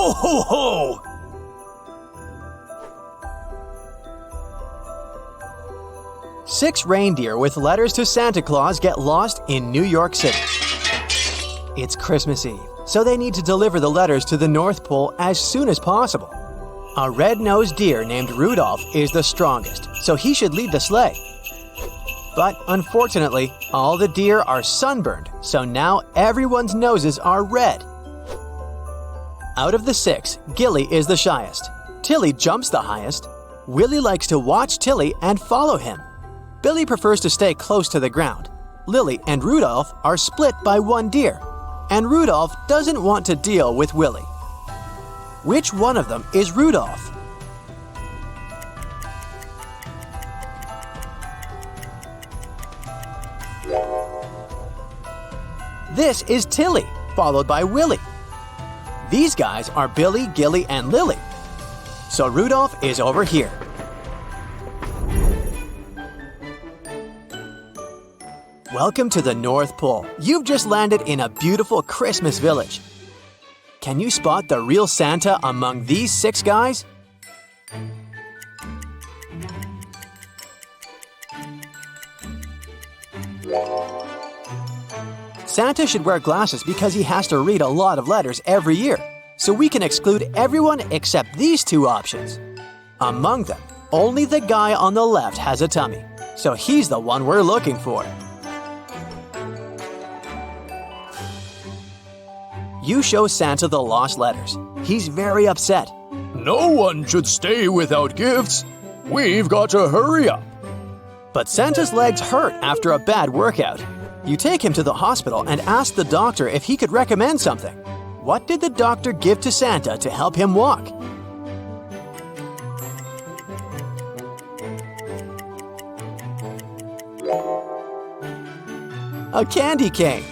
Ho, ho, ho! Six reindeer with letters to Santa Claus get lost in New York City. It's Christmas Eve, so they need to deliver the letters to the North Pole as soon as possible. A red-nosed deer named Rudolph is the strongest, so he should lead the sleigh. But unfortunately, all the deer are sunburned, so now everyone's noses are red. Out of the six, Gilly is the shyest. Tilly jumps the highest. Willie likes to watch Tilly and follow him. Billy prefers to stay close to the ground. Lily and Rudolph are split by one deer, and Rudolph doesn't want to deal with Willie. Which one of them is Rudolph? This is Tilly, followed by Willie. These guys are Billy, Gilly, and Lily. So Rudolph is over here. Welcome to the North Pole. You've just landed in a beautiful Christmas village. Can you spot the real Santa among these six guys? Santa should wear glasses because he has to read a lot of letters every year, so we can exclude everyone except these two options. Among them, only the guy on the left has a tummy, so he's the one we're looking for. You show Santa the lost letters. He's very upset. No one should stay without gifts. We've got to hurry up. But Santa's legs hurt after a bad workout. You take him to the hospital and ask the doctor if he could recommend something. What did the doctor give to Santa to help him walk? A candy cane.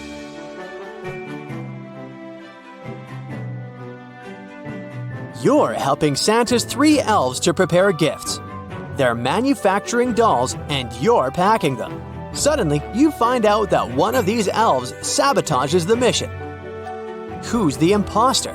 You're helping Santa's three elves to prepare gifts. They're manufacturing dolls and you're packing them. Suddenly, you find out that one of these elves sabotages the mission. Who's the imposter?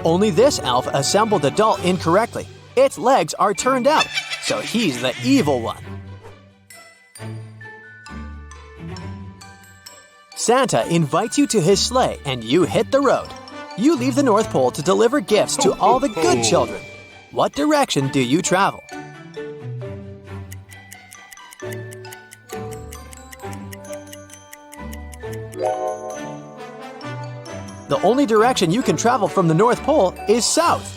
Only this elf assembled the doll incorrectly. Its legs are turned out, so he's the evil one. Santa invites you to his sleigh and you hit the road. You leave the North Pole to deliver gifts to all the good children. What direction do you travel? The only direction you can travel from the North Pole is south.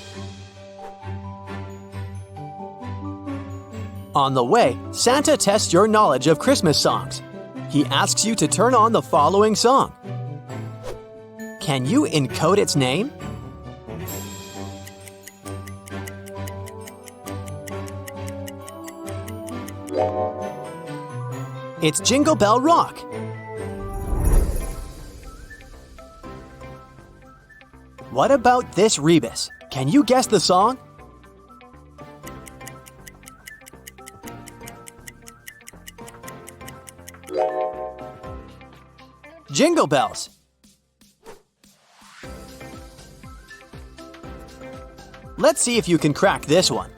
On the way, Santa tests your knowledge of Christmas songs. He asks you to turn on the following song. Can you encode its name? It's Jingle Bell Rock. What about this rebus? Can you guess the song? Jingle bells. Let's see if you can crack this one.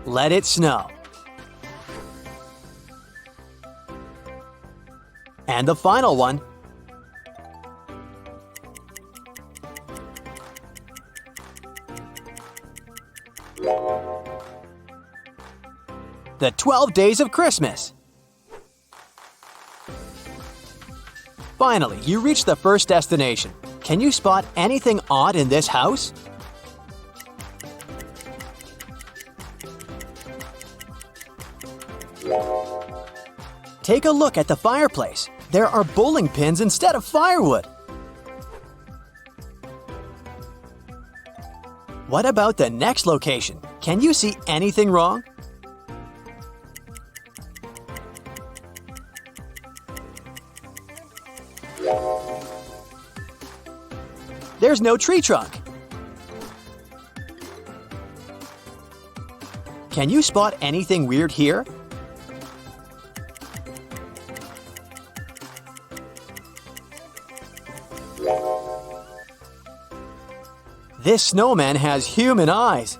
Let it snow. And the final one. The 12 Days of Christmas. Finally, you reach the first destination. Can you spot anything odd in this house? Take a look at the fireplace. There are bowling pins instead of firewood. What about the next location? Can you see anything wrong? there's no tree trunk. Can you spot anything weird here? This snowman has human eyes.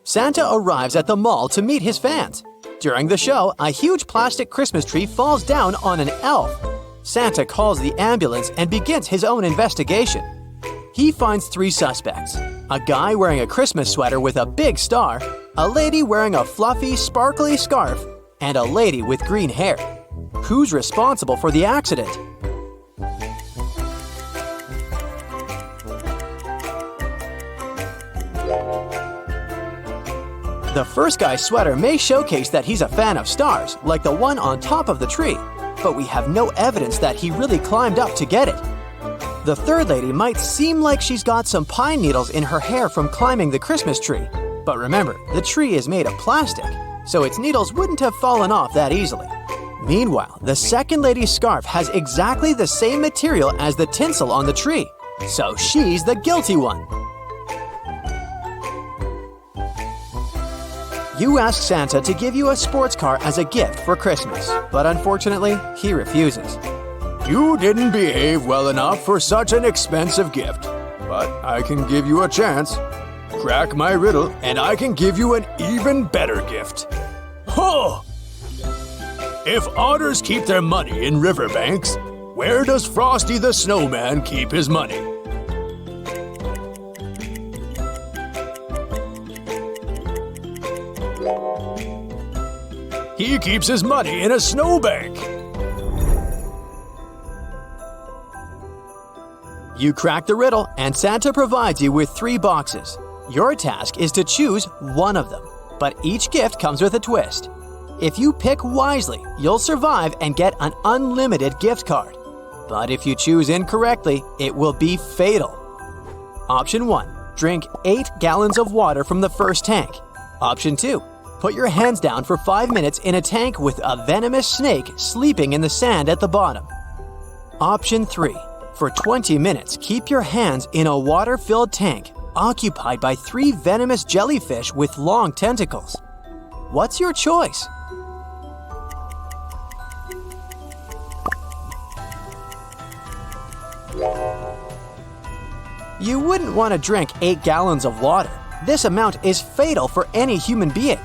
Santa arrives at the mall to meet his fans. During the show, a huge plastic Christmas tree falls down on an elf. Santa calls the ambulance and begins his own investigation. He finds 3 suspects: a guy wearing a Christmas sweater with a big star, a lady wearing a fluffy, sparkly scarf, and a lady with green hair. Who's responsible for the accident? The first guy's sweater may showcase that he's a fan of stars, like the one on top of the tree, but we have no evidence that he really climbed up to get it. The third lady might seem like she's got some pine needles in her hair from climbing the Christmas tree, but remember, the tree is made of plastic, so its needles wouldn't have fallen off that easily. Meanwhile, the second lady's scarf has exactly the same material as the tinsel on the tree, so she's the guilty one. You ask Santa to give you a sports car as a gift for Christmas, but unfortunately, he refuses. You didn't behave well enough for such an expensive gift, but I can give you a chance. Crack my riddle, and I can give you an even better gift. Ho! If otters keep their money in riverbanks, where does Frosty the Snowman keep his money? He keeps his money in a snowbank. You crack the riddle, and Santa provides you with 3 boxes. Your task is to choose one of them, but each gift comes with a twist. If you pick wisely, you'll survive and get an unlimited gift card. But if you choose incorrectly, it will be fatal. Option 1. Drink 8 gallons of water from the first tank. Option 2. Put your hands down for 5 minutes in a tank with a venomous snake sleeping in the sand at the bottom. Option 3. For 20 minutes, keep your hands in a water-filled tank occupied by 3 venomous jellyfish with long tentacles. What's your choice? You wouldn't want to drink 8 gallons of water. This amount is fatal for any human being.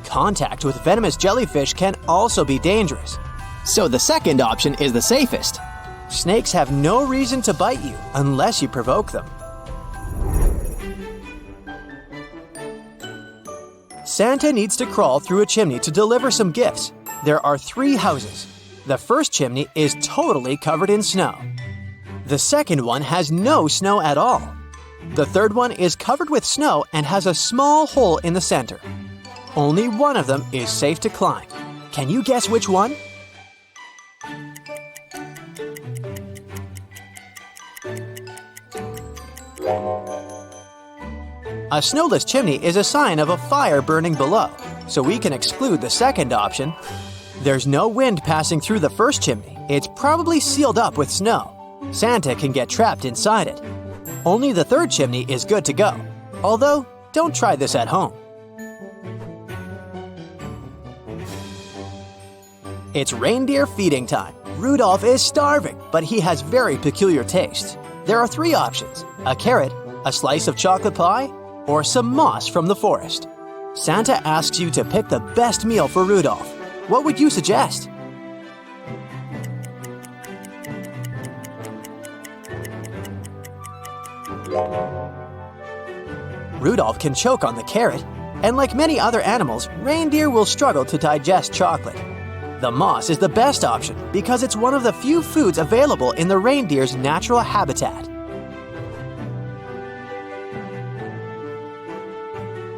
Contact with venomous jellyfish can also be dangerous. So the second option is the safest. Snakes have no reason to bite you unless you provoke them. Santa needs to crawl through a chimney to deliver some gifts. There are 3 houses. The first chimney is totally covered in snow. The second one has no snow at all. The third one is covered with snow and has a small hole in the center. Only one of them is safe to climb. Can you guess which one? A snowless chimney is a sign of a fire burning below, so we can exclude the second option. There's no wind passing through the first chimney. It's probably sealed up with snow. Santa can get trapped inside it. Only the third chimney is good to go. Although, don't try this at home. It's reindeer feeding time. Rudolph is starving, but he has very peculiar tastes. There are 3 options: a carrot, a slice of chocolate pie, or some moss from the forest. Santa asks you to pick the best meal for Rudolph. What would you suggest? Rudolph can choke on the carrot, and like many other animals, reindeer will struggle to digest chocolate. The moss is the best option because it's one of the few foods available in the reindeer's natural habitat.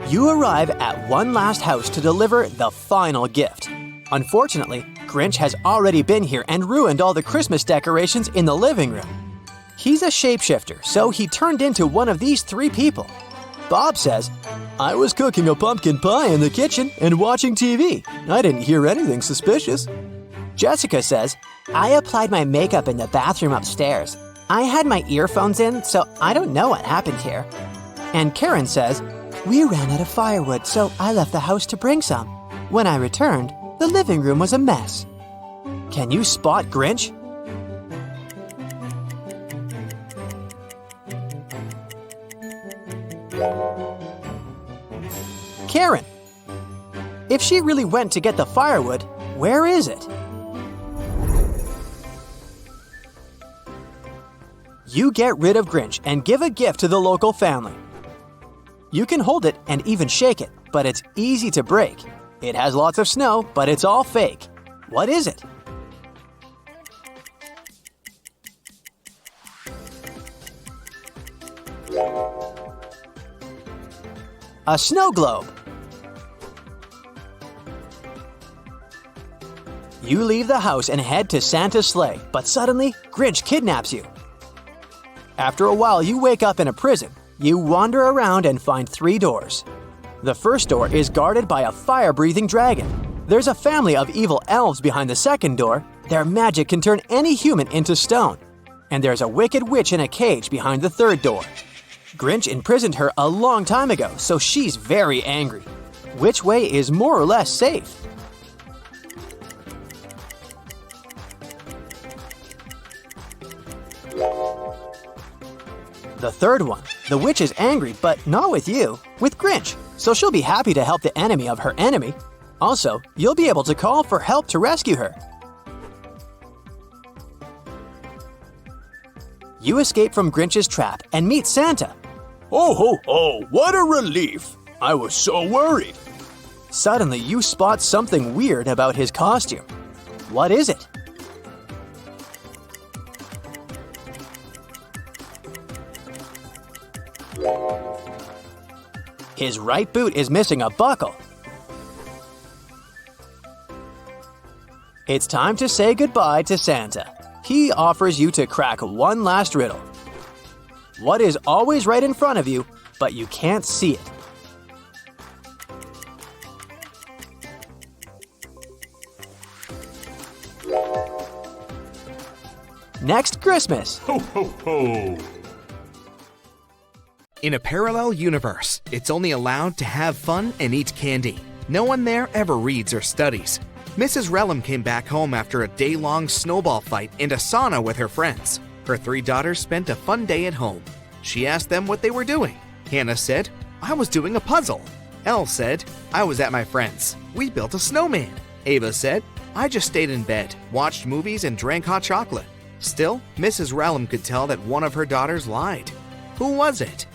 You arrive at one last house to deliver the final gift. Unfortunately, Grinch has already been here and ruined all the Christmas decorations in the living room. He's a shapeshifter, so he turned into one of these 3 people. Bob says, "I was cooking a pumpkin pie in the kitchen and watching TV. I didn't hear anything suspicious." Jessica says, I applied my makeup in the bathroom upstairs. I had my earphones in, so I don't know what happened here. And Karen says, we ran out of firewood, so I left the house to bring some. When I returned, the living room was a mess. Can you spot Grinch? Karen. If she really went to get the firewood, where is it? You get rid of Grinch and give a gift to the local family. You can hold it and even shake it, but it's easy to break. It has lots of snow, but it's all fake. What is it? A snow globe. You leave the house and head to Santa's sleigh, but suddenly, Grinch kidnaps you. After a while, you wake up in a prison. You wander around and find 3 doors. The first door is guarded by a fire-breathing dragon. There's a family of evil elves behind the second door. Their magic can turn any human into stone. And there's a wicked witch in a cage behind the third door. Grinch imprisoned her a long time ago, so she's very angry. Which way is more or less safe? The third one. The witch is angry, but not with you, with Grinch, so she'll be happy to help the enemy of her enemy. Also, you'll be able to call for help to rescue her. You escape from Grinch's trap and meet Santa. Oh ho ho, what a relief! I was so worried. Suddenly, you spot something weird about his costume. What is it? His right boot is missing a buckle. It's time to say goodbye to Santa. He offers you to crack one last riddle. What is always right in front of you, but you can't see it? Next Christmas. Ho, ho, ho! In a parallel universe, it's only allowed to have fun and eat candy. No one there ever reads or studies. Mrs. Relum came back home after a day-long snowball fight and a sauna with her friends. Her 3 daughters spent a fun day at home. She asked them what they were doing. Hannah said, I was doing a puzzle. Elle said, I was at my friend's. We built a snowman. Ava said, I just stayed in bed, watched movies, and drank hot chocolate. Still, Mrs. Relum could tell that one of her daughters lied. Who was it?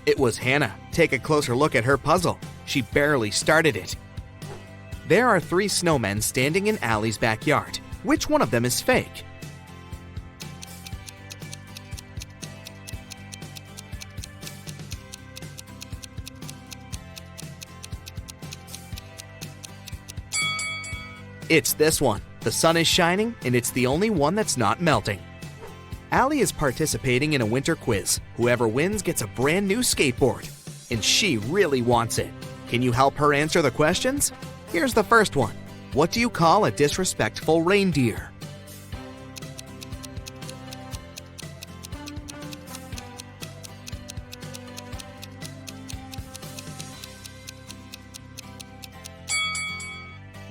It was Hannah. Take a closer look at her puzzle. She barely started it. There are 3 snowmen standing in Allie's backyard. Which one of them is fake? It's this one. The sun is shining, and it's the only one that's not melting. Allie is participating in a winter quiz. Whoever wins gets a brand new skateboard. And she really wants it. Can you help her answer the questions? Here's the first one. What do you call a disrespectful reindeer?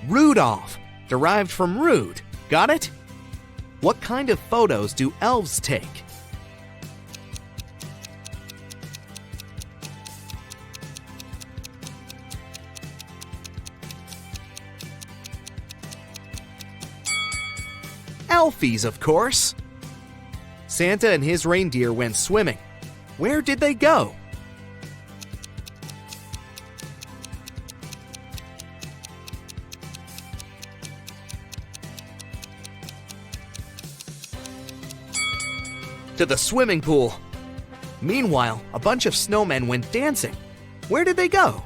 Rudolph, derived from rude. Got it? What kind of photos do elves take? Elfies, of course. Santa and his reindeer went swimming. Where did they go? To the swimming pool. Meanwhile, a bunch of snowmen went dancing. Where did they go?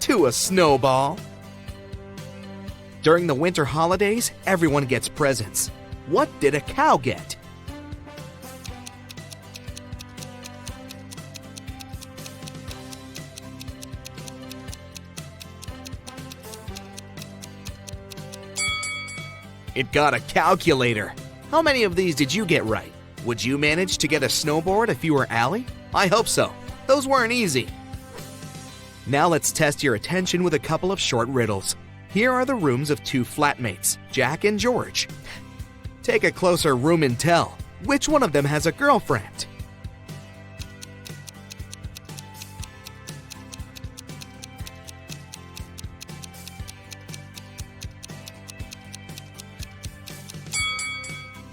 to a snowball. During the winter holidays, everyone gets presents. What did a cow get? It got a calculator. How many of these did you get right? Would you manage to get a snowboard if you were Allie? I hope so. Those weren't easy. Now let's test your attention with a couple of short riddles. Here are the rooms of two flatmates, Jack and George. Take a closer room and tell. Which one of them has a girlfriend?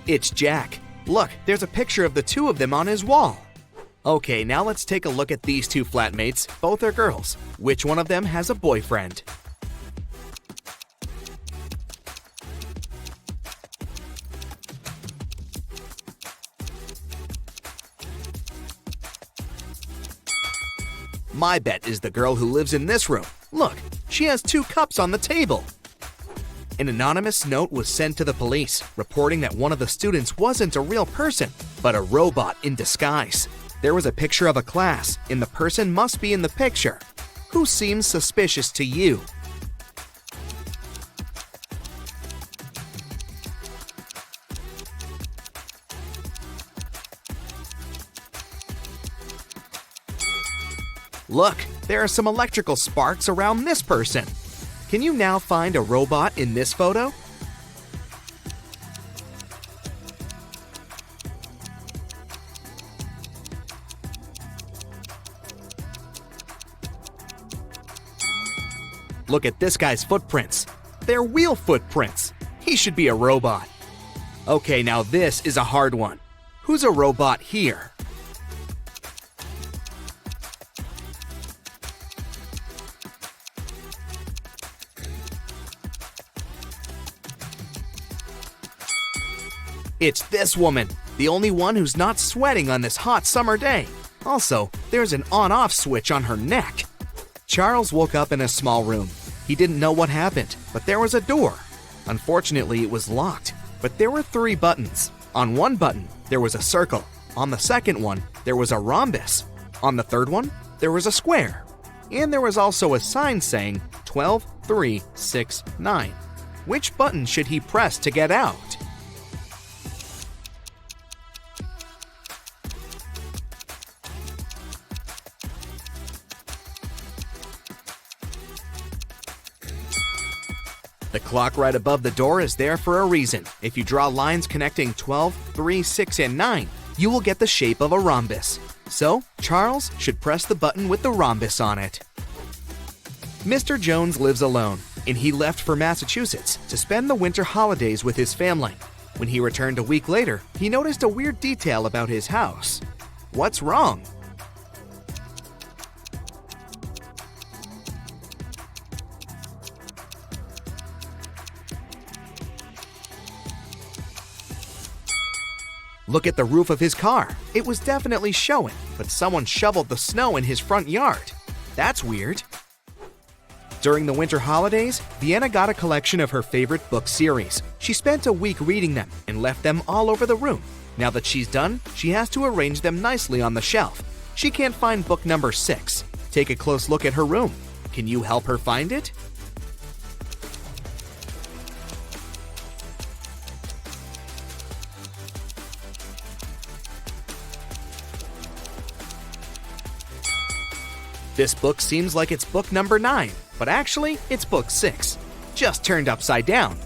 It's Jack. Look, there's a picture of the two of them on his wall. Okay, now let's take a look at these two flatmates. Both are girls. Which one of them has a boyfriend? My bet is the girl who lives in this room. Look, she has two cups on the table. An anonymous note was sent to the police, reporting that one of the students wasn't a real person, but a robot in disguise. There was a picture of a class, and the person must be in the picture. Who seems suspicious to you? Look, there are some electrical sparks around this person. Can you now find a robot in this photo? Look at this guy's footprints. They're wheel footprints. He should be a robot. Okay, now this is a hard one. Who's a robot here? It's this woman, the only one who's not sweating on this hot summer day. Also, there's an on-off switch on her neck. Charles woke up in a small room. He didn't know what happened, but there was a door. Unfortunately, it was locked, but there were 3 buttons. On one button, there was a circle. On the second one, there was a rhombus. On the third one, there was a square. And there was also a sign saying 12, 3, 6, 9. Which button should he press to get out? The clock right above the door is there for a reason. If you draw lines connecting 12, 3, 6, and 9, you will get the shape of a rhombus. So, Charles should press the button with the rhombus on it. Mr. Jones lives alone, and he left for Massachusetts to spend the winter holidays with his family. When he returned a week later, he noticed a weird detail about his house. What's wrong? Look at the roof of his car. It was definitely showing, but someone shoveled the snow in his front yard. That's weird. During the winter holidays, Vienna got a collection of her favorite book series. She spent a week reading them and left them all over the room. Now that she's done, she has to arrange them nicely on the shelf. She can't find book number 6. Take a close look at her room. Can you help her find it? This book seems like it's book number 9, but actually, it's book 6, just turned upside down.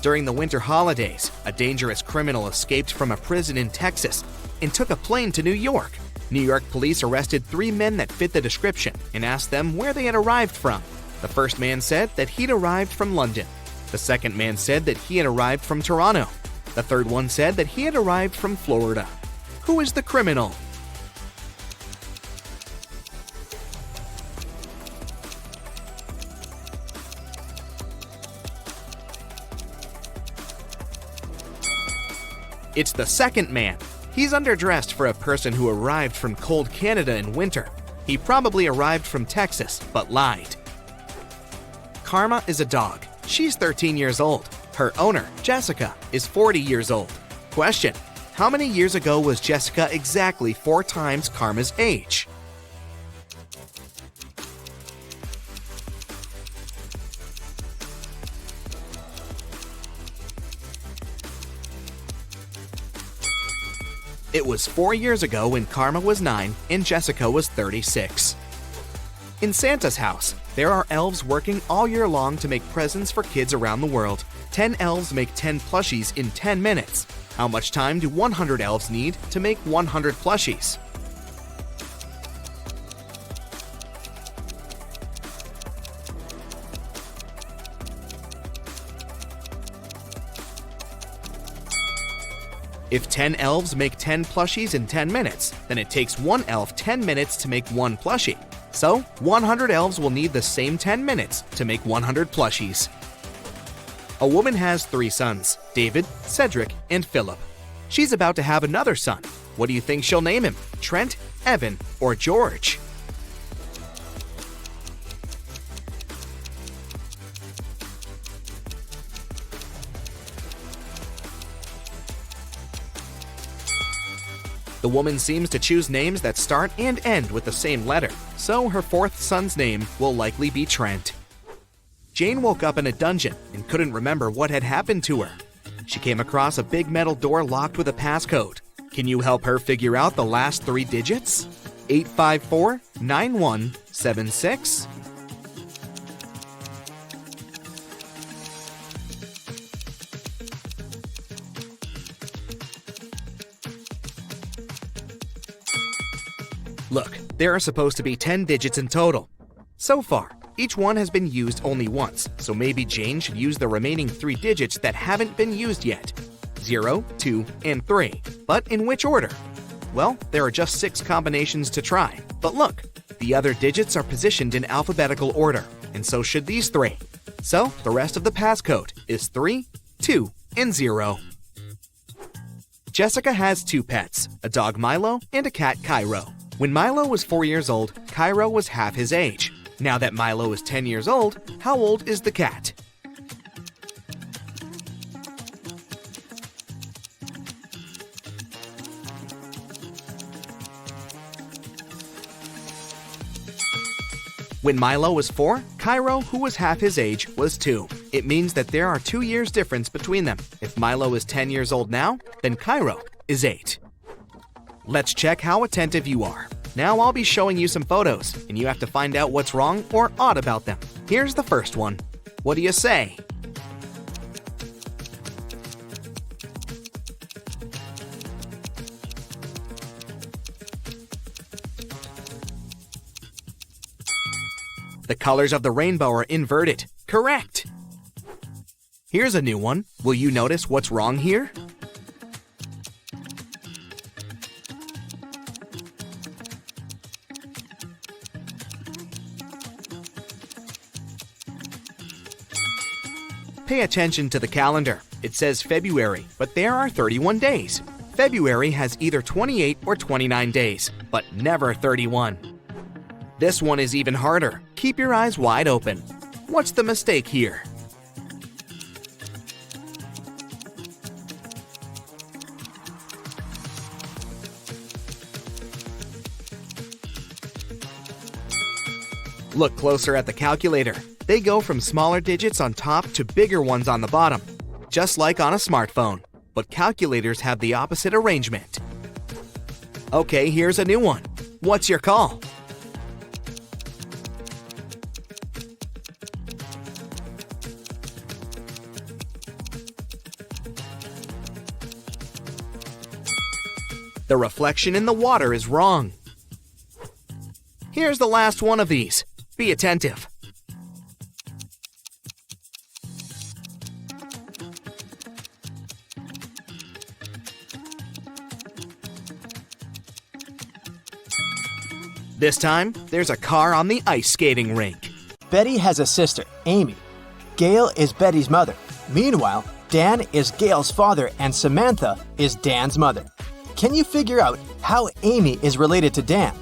During the winter holidays, a dangerous criminal escaped from a prison in Texas and took a plane to New York. New York police arrested 3 men that fit the description and asked them where they had arrived from. The first man said that he'd arrived from London. The second man said that he had arrived from Toronto. The third one said that he had arrived from Florida. Who is the criminal? It's the second man. He's underdressed for a person who arrived from cold Canada in winter. He probably arrived from Texas, but lied. Karma is a dog. She's 13 years old. Her owner, Jessica, is 40 years old. Question: how many years ago was Jessica exactly 4 times Karma's age? It was 4 years ago when Karma was 9 and Jessica was 36. In Santa's house, there are elves working all year long to make presents for kids around the world. 10 elves make 10 plushies in 10 minutes. How much time do 100 elves need to make 100 plushies? If 10 elves make 10 plushies in 10 minutes, then it takes 1 elf 10 minutes to make 1 plushie. So, 100 elves will need the same 10 minutes to make 100 plushies. A woman has 3 sons, David, Cedric, and Philip. She's about to have another son. What do you think she'll name him? Trent, Evan, or George? The woman seems to choose names that start and end with the same letter, so her 4th son's name will likely be Trent. Jane woke up in a dungeon and couldn't remember what had happened to her. She came across a big metal door locked with a passcode. Can you help her figure out the last 3 digits? 854-9176? Look, there are supposed to be 10 digits in total. So far, each one has been used only once, so maybe Jane should use the remaining 3 digits that haven't been used yet. 0, 2, and 3. But in which order? Well, there are just 6 combinations to try. But look, the other digits are positioned in alphabetical order, and so should these 3. So, the rest of the passcode is 3, 2, and 0. Jessica has 2 pets, a dog Milo and a cat Cairo. When Milo was 4 years old, Cairo was half his age. Now that Milo is 10 years old, how old is the cat? When Milo was 4, Cairo, who was half his age, was 2. It means that there are 2 years difference between them. If Milo is 10 years old now, then Cairo is 8. Let's check how attentive you are. Now I'll be showing you some photos, and you have to find out what's wrong or odd about them. Here's the first one. What do you say? The colors of the rainbow are inverted. Correct! Here's a new one. Will you notice what's wrong here? Pay attention to the calendar. It says February, but there are 31 days. February has either 28 or 29 days, but never 31. This one is even harder. Keep your eyes wide open. What's the mistake here? Look closer at the calculator. They go from smaller digits on top to bigger ones on the bottom, just like on a smartphone. But calculators have the opposite arrangement. Okay, here's a new one. What's your call? The reflection in the water is wrong. Here's the last one of these. Be attentive. This time, there's a car on the ice skating rink. Betty has a sister, Amy. Gail is Betty's mother. Meanwhile, Dan is Gail's father and Samantha is Dan's mother. Can you figure out how Amy is related to Dan?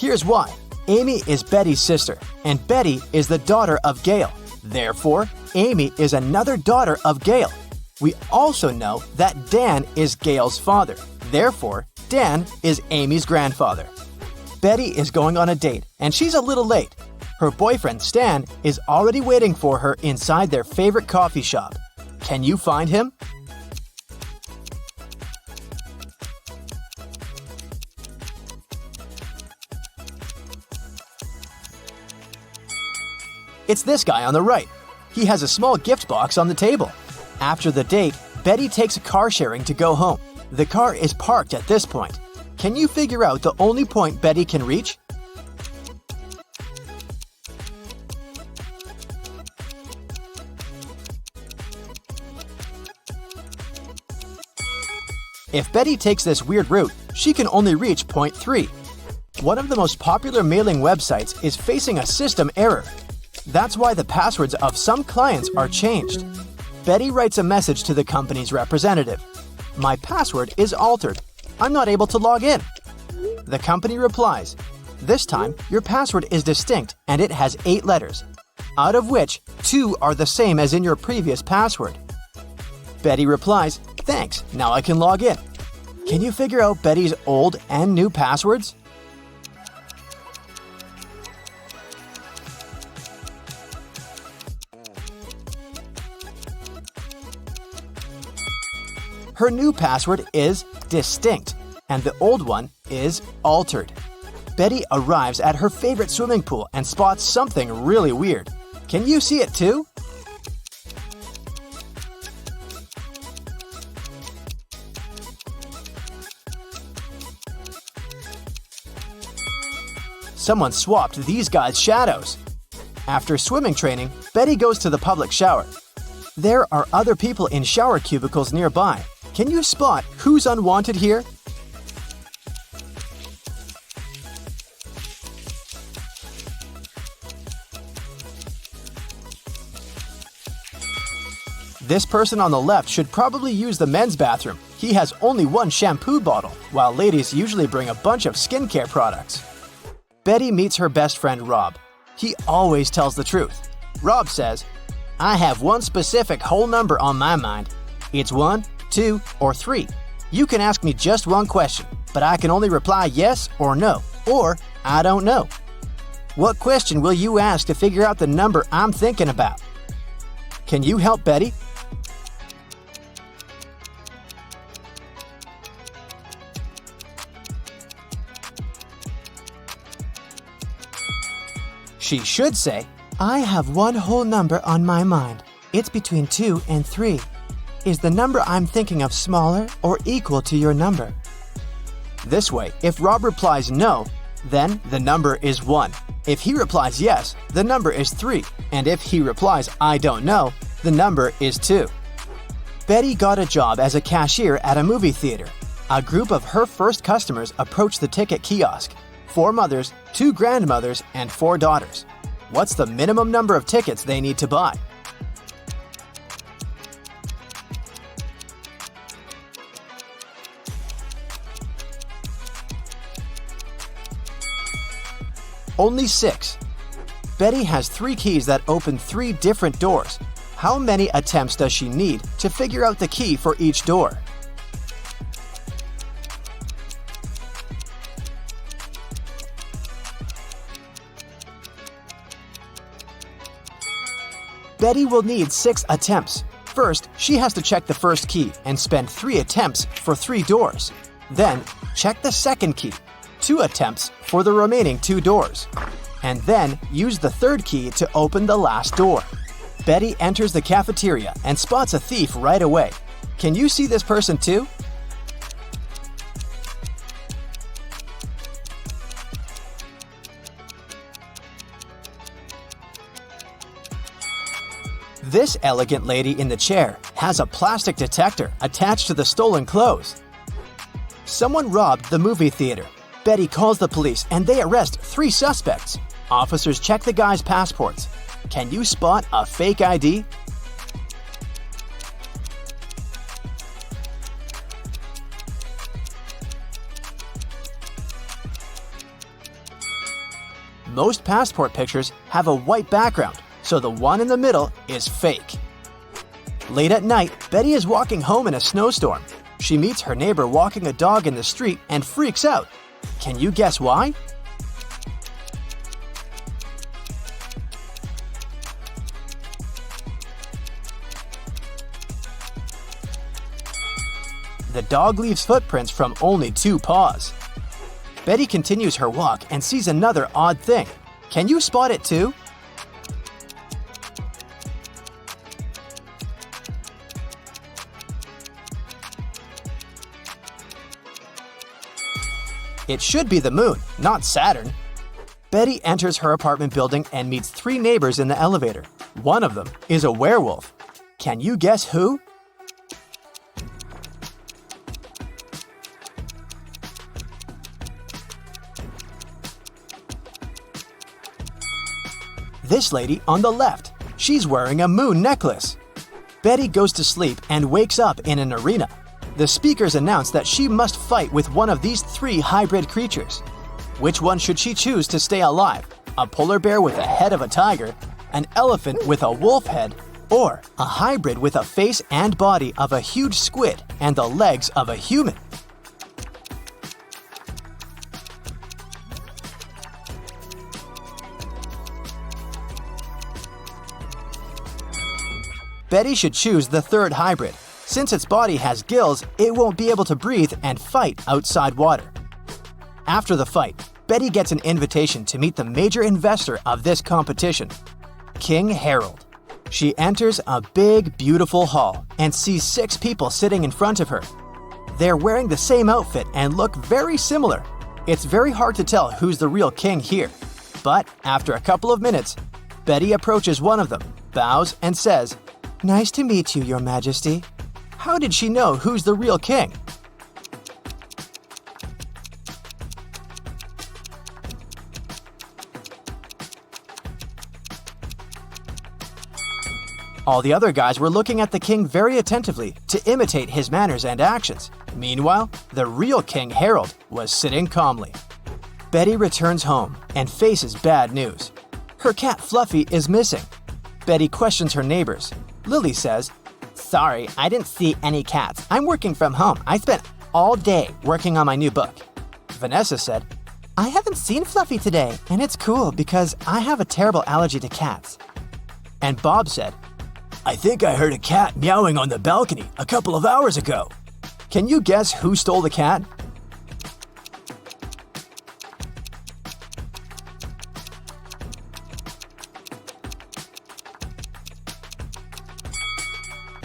Here's why. Amy is Betty's sister, and Betty is the daughter of Gail. Therefore, Amy is another daughter of Gail. We also know that Dan is Gail's father. Therefore, Dan is Amy's grandfather. Betty is going on a date, and she's a little late. Her boyfriend, Stan, is already waiting for her inside their favorite coffee shop. Can you find him? It's this guy on the right. He has a small gift box on the table. After the date, Betty takes a car sharing to go home. The car is parked at this point. Can you figure out the only point Betty can reach? If Betty takes this weird route, she can only reach point 3. One of the most popular mailing websites is facing a system error. That's why the passwords of some clients are changed. Betty writes a message to the company's representative. My password is altered. I'm not able to log in. The company replies, this time your password is distinct and it has 8 letters, out of which 2 are the same as in your previous password. Betty replies, thanks, now I can log in. Can you figure out Betty's old and new passwords? Her new password is distinct, and the old one is altered. Betty arrives at her favorite swimming pool and spots something really weird. Can you see it too? Someone swapped these guys' shadows. After swimming training, Betty goes to the public shower. There are other people in shower cubicles nearby. Can you spot who's unwanted here? This person on the left should probably use the men's bathroom. He has only one shampoo bottle, while ladies usually bring a bunch of skincare products. Betty meets her best friend Rob. He always tells the truth. Rob says, I have one specific whole number on my mind. It's 1, 2, or 3. You can ask me just one question, but I can only reply yes or no, or I don't know. What question will you ask to figure out the number I'm thinking about? Can you help Betty? She should say, I have one whole number on my mind. It's between 2 and 3. Is the number I'm thinking of smaller or equal to your number? This way, if Rob replies no, then the number is 1. If he replies yes, the number is 3. And if he replies I don't know, the number is 2. Betty got a job as a cashier at a movie theater. A group of her first customers approached the ticket kiosk. 4 mothers, 2 grandmothers, and 4 daughters. What's the minimum number of tickets they need to buy? Only 6. Betty has 3 keys that open 3 different doors. How many attempts does she need to figure out the key for each door? Betty will need 6 attempts. First, she has to check the first key and spend 3 attempts for 3 doors. Then, check the second key, 2 attempts for the remaining 2 doors. And then, use the third key to open the last door. Betty enters the cafeteria and spots a thief right away. Can you see this person too? This elegant lady in the chair has a plastic detector attached to the stolen clothes. Someone robbed the movie theater. Betty calls the police and they arrest 3 suspects. Officers check the guys' passports. Can you spot a fake ID? Most passport pictures have a white background, so the one in the middle is fake. Late at night, Betty is walking home in a snowstorm. She meets her neighbor walking a dog in the street and freaks out. Can you guess why? The dog leaves footprints from only 2 paws. Betty continues her walk and sees another odd thing. Can you spot it too? It should be the moon, not Saturn. Betty enters her apartment building and meets 3 neighbors in the elevator. One of them is a werewolf. Can you guess who? This lady on the left. She's wearing a moon necklace. Betty goes to sleep and wakes up in an arena. The speakers announce that she must fight with one of these 3 hybrid creatures. Which one should she choose to stay alive? A polar bear with a head of a tiger, an elephant with a wolf head, or a hybrid with a face and body of a huge squid and the legs of a human? Betty should choose the 3rd hybrid. Since its body has gills, it won't be able to breathe and fight outside water. After the fight, Betty gets an invitation to meet the major investor of this competition, King Harold. She enters a big, beautiful hall and sees 6 people sitting in front of her. They're wearing the same outfit and look very similar. It's very hard to tell who's the real king here. But after a couple of minutes, Betty approaches one of them, bows, and says, "Nice to meet you, Your Majesty." How did she know who's the real king? All the other guys were looking at the king very attentively to imitate his manners and actions. Meanwhile, the real King Harold was sitting calmly. Betty returns home and faces bad news. Her cat Fluffy is missing. Betty questions her neighbors. Lily says, "Sorry, I didn't see any cats. I'm working from home. I spent all day working on my new book." Vanessa said, "I haven't seen Fluffy today, and it's cool because I have a terrible allergy to cats." And Bob said, "I think I heard a cat meowing on the balcony a couple of hours ago." Can you guess who stole the cat?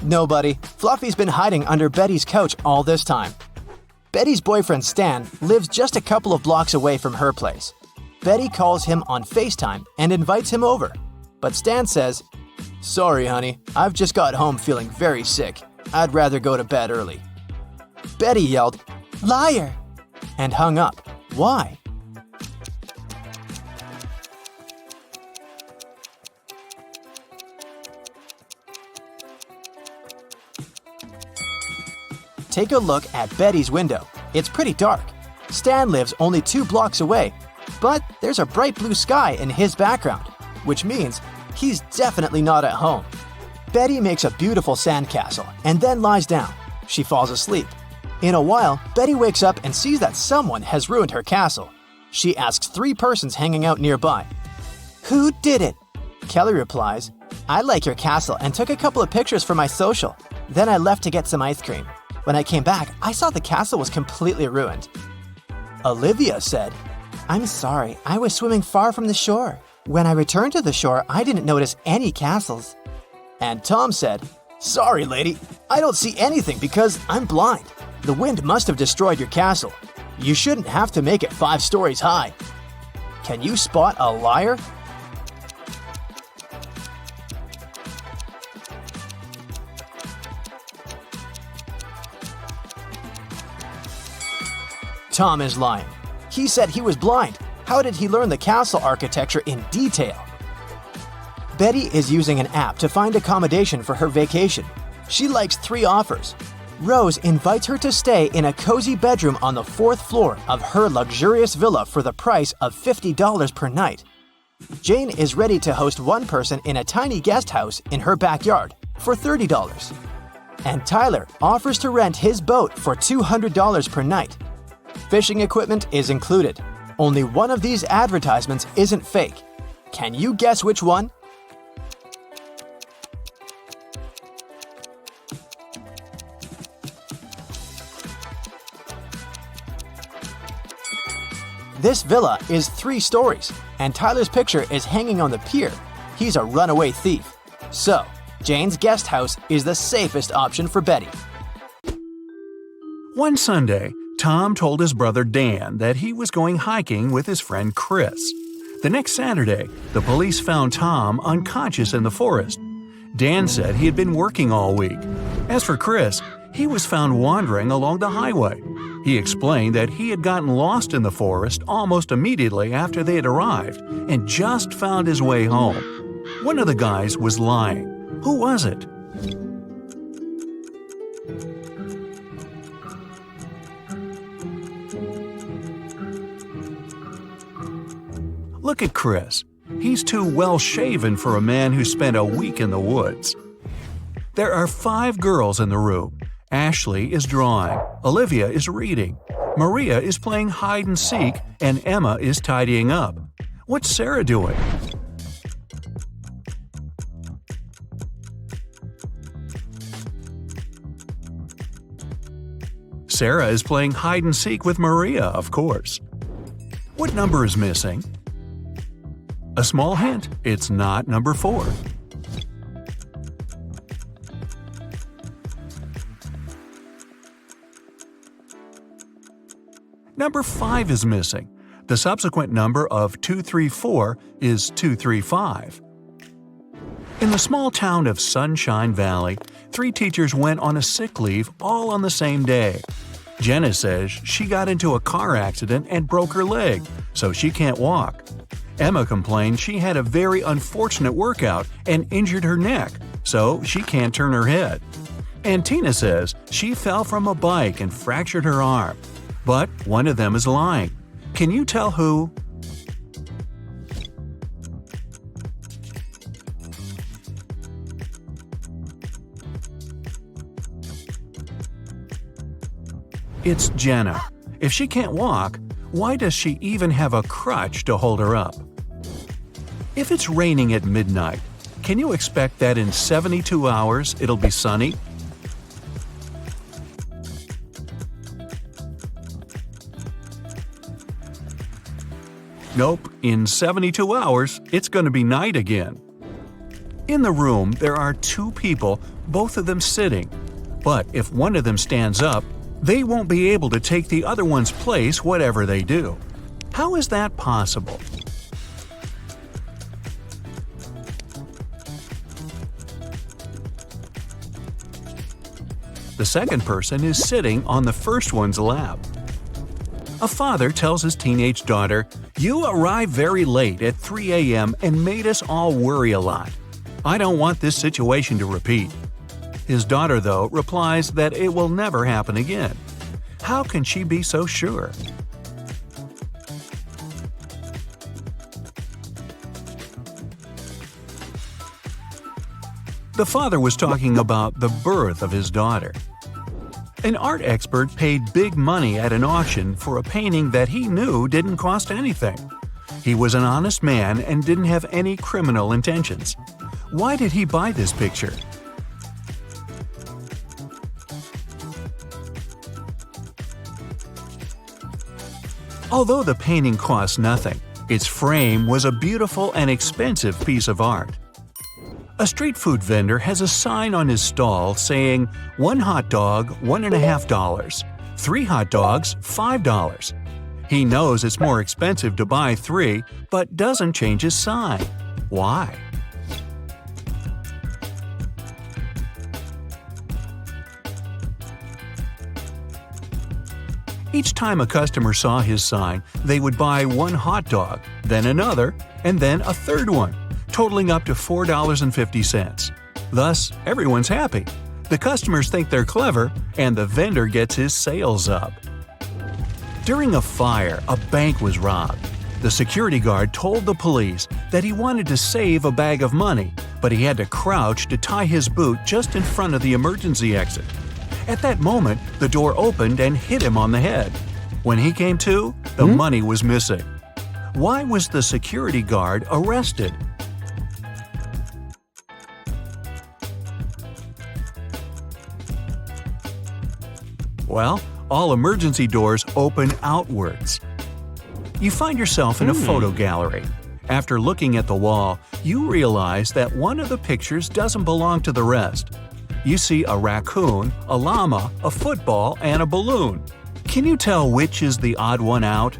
Nobody. Fluffy's been hiding under Betty's couch all this time. Betty's boyfriend Stan lives just a couple of blocks away from her place. Betty calls him on FaceTime and invites him over. But Stan says, "Sorry, honey, I've just got home feeling very sick. I'd rather go to bed early." Betty yelled, "Liar!" and hung up. Why? Take a look at Betty's window. It's pretty dark. Stan lives only 2 blocks away, but there's a bright blue sky in his background, which means he's definitely not at home. Betty makes a beautiful sandcastle and then lies down. She falls asleep. In a while, Betty wakes up and sees that someone has ruined her castle. She asks 3 persons hanging out nearby, "Who did it?" Kelly replies, "I like your castle and took a couple of pictures for my social. Then I left to get some ice cream. When I came back, I saw the castle was completely ruined." Olivia said, "I'm sorry, I was swimming far from the shore. When I returned to the shore, I didn't notice any castles." And Tom said, "Sorry, lady, I don't see anything because I'm blind. The wind must have destroyed your castle. You shouldn't have to make it 5 stories high." Can you spot a liar? Tom is lying. He said he was blind. How did he learn the castle architecture in detail? Betty is using an app to find accommodation for her vacation. She likes 3 offers. Rose invites her to stay in a cozy bedroom on the 4th floor of her luxurious villa for the price of $50 per night. Jane is ready to host one person in a tiny guest house in her backyard for $30. And Tyler offers to rent his boat for $200 per night. Fishing equipment is included. Only one of these advertisements isn't fake. Can you guess which one? This villa is 3 stories, and Tyler's picture is hanging on the pier. He's a runaway thief. So, Jane's guest house is the safest option for Betty. One Sunday, Tom told his brother Dan that he was going hiking with his friend Chris. The next Saturday, the police found Tom unconscious in the forest. Dan said he had been working all week. As for Chris, he was found wandering along the highway. He explained that he had gotten lost in the forest almost immediately after they had arrived and just found his way home. One of the guys was lying. Who was it? Look at Chris. He's too well-shaven for a man who spent a week in the woods. There are 5 girls in the room. Ashley is drawing, Olivia is reading, Maria is playing hide-and-seek, and Emma is tidying up. What's Sarah doing? Sarah is playing hide-and-seek with Maria, of course. What number is missing? A small hint, it's not number 4. Number 5 is missing. The subsequent number of 234 is 235. In the small town of Sunshine Valley, 3 teachers went on a sick leave all on the same day. Jenna says she got into a car accident and broke her leg, so she can't walk. Emma complained she had a very unfortunate workout and injured her neck, so she can't turn her head. And Tina says she fell from a bike and fractured her arm. But one of them is lying. Can you tell who? It's Jenna. If she can't walk, why does she even have a crutch to hold her up? If it's raining at midnight, can you expect that in 72 hours it'll be sunny? Nope, in 72 hours, it's going to be night again. In the room, there are 2 people, both of them sitting. But if one of them stands up, they won't be able to take the other one's place whatever they do. How is that possible? The second person is sitting on the first one's lap. A father tells his teenage daughter, "You arrived very late at 3 a.m. and made us all worry a lot. I don't want this situation to repeat." His daughter, though, replies that it will never happen again. How can she be so sure? The father was talking about the birth of his daughter. An art expert paid big money at an auction for a painting that he knew didn't cost anything. He was an honest man and didn't have any criminal intentions. Why did he buy this picture? Although the painting cost nothing, its frame was a beautiful and expensive piece of art. A street food vendor has a sign on his stall saying, "1 hot dog, $1.50. 3 hot dogs, $5. He knows it's more expensive to buy 3, but doesn't change his sign. Why? Each time a customer saw his sign, they would buy 1 hot dog, then another, and then a third one, totaling up to $4.50. Thus, everyone's happy. The customers think they're clever, and the vendor gets his sales up. During a fire, a bank was robbed. The security guard told the police that he wanted to save a bag of money, but he had to crouch to tie his boot just in front of the emergency exit. At that moment, the door opened and hit him on the head. When he came to, the money was missing. Why was the security guard arrested? Well, all emergency doors open outwards. You find yourself in a photo gallery. After looking at the wall, you realize that one of the pictures doesn't belong to the rest. You see a raccoon, a llama, a football, and a balloon. Can you tell which is the odd one out?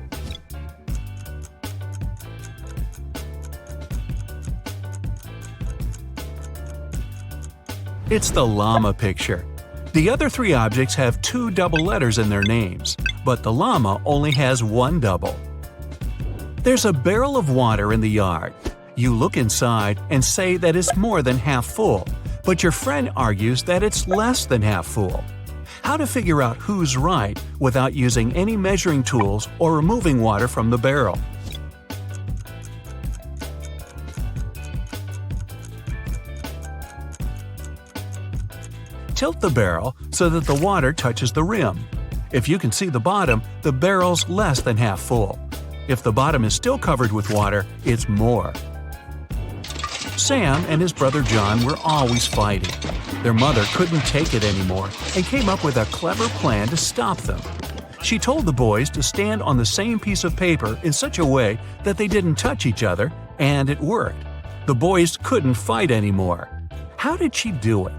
It's the llama picture. The other three objects have two double letters in their names, but the llama only has one double. There's a barrel of water in the yard. You look inside and say that it's more than half full, but your friend argues that it's less than half full. How to figure out who's right without using any measuring tools or removing water from the barrel? Tilt the barrel so that the water touches the rim. If you can see the bottom, the barrel's less than half full. If the bottom is still covered with water, it's more. Sam and his brother John were always fighting. Their mother couldn't take it anymore and came up with a clever plan to stop them. She told the boys to stand on the same piece of paper in such a way that they didn't touch each other, and it worked. The boys couldn't fight anymore. How did she do it?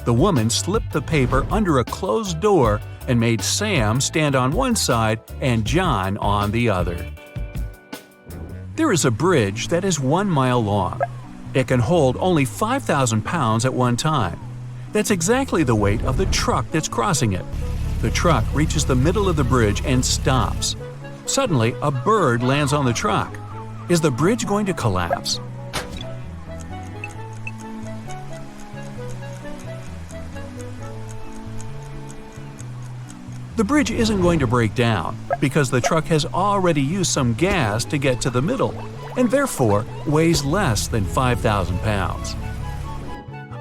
The woman slipped the paper under a closed door and made Sam stand on one side and John on the other. There is a bridge that is 1 mile long. It can hold only 5,000 pounds at one time. That's exactly the weight of the truck that's crossing it. The truck reaches the middle of the bridge and stops. Suddenly, a bird lands on the truck. Is the bridge going to collapse? The bridge isn't going to break down because the truck has already used some gas to get to the middle and therefore weighs less than 5,000 pounds.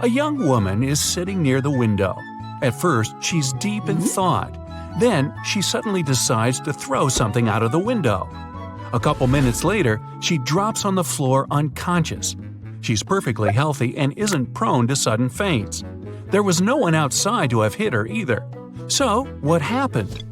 A young woman is sitting near the window. At first, she's deep in thought. Then, she suddenly decides to throw something out of the window. A couple minutes later, she drops on the floor unconscious. She's perfectly healthy and isn't prone to sudden faints. There was no one outside to have hit her either. So, what happened?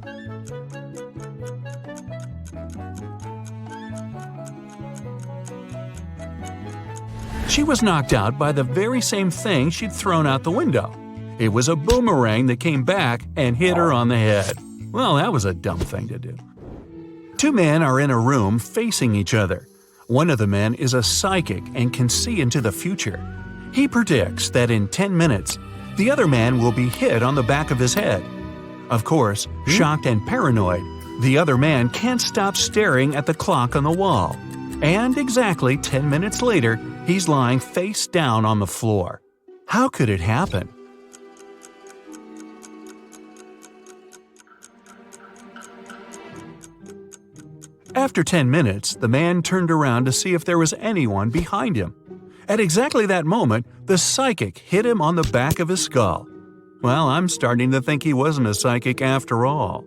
She was knocked out by the very same thing she'd thrown out the window. It was a boomerang that came back and hit her on the head. Well, that was a dumb thing to do. Two men are in a room facing each other. One of the men is a psychic and can see into the future. He predicts that in 10 minutes, the other man will be hit on the back of his head. Of course, shocked and paranoid, the other man can't stop staring at the clock on the wall. And exactly 10 minutes later, he's lying face down on the floor. How could it happen? After 10 minutes, the man turned around to see if there was anyone behind him. At exactly that moment, the psychic hit him on the back of his skull. Well, I'm starting to think he wasn't a psychic after all.